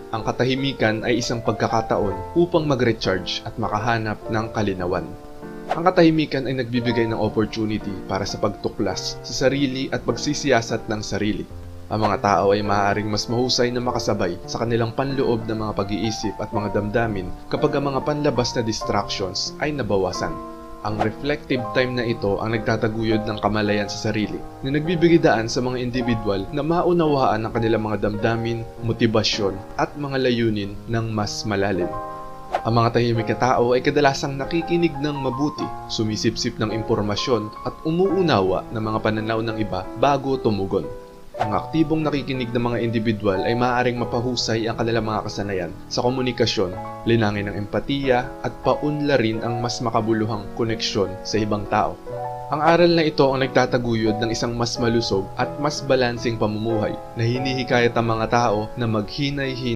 Ang katahimikan ay isang pagkakataon upang mag-recharge at makahanap ng kalinawan. Ang katahimikan ay nagbibigay ng opportunity para sa pagtuklas sa sarili at pagsisiyasat ng sarili. Ang mga tao ay maaaring mas mahusay na makasabay sa kanilang panloob ng mga pag-iisip at mga damdamin kapag ang mga panlabas na distractions ay nabawasan. Ang reflective time na ito ang nagtataguyod ng kamalayan sa sarili na nagbibigay daan sa mga individual na maunawaan ang kanilang mga damdamin, motibasyon at mga layunin ng mas malalim. Ang mga tahimik na tao ay kadalasang nakikinig ng mabuti, sumisipsip ng impormasyon at umuunawa ng mga pananaw ng iba bago tumugon. Ang aktibong nakikinig ng mga individual ay maaaring mapahusay ang kanilang mga kasanayan sa komunikasyon, linangin ng empatiya at paunlarin ang mas makabuluhang koneksyon sa ibang tao. Ang aral na ito ang nagtataguyod ng isang mas malusog at mas balansing pamumuhay na hinihikayat ang mga tao na maghinay-hinay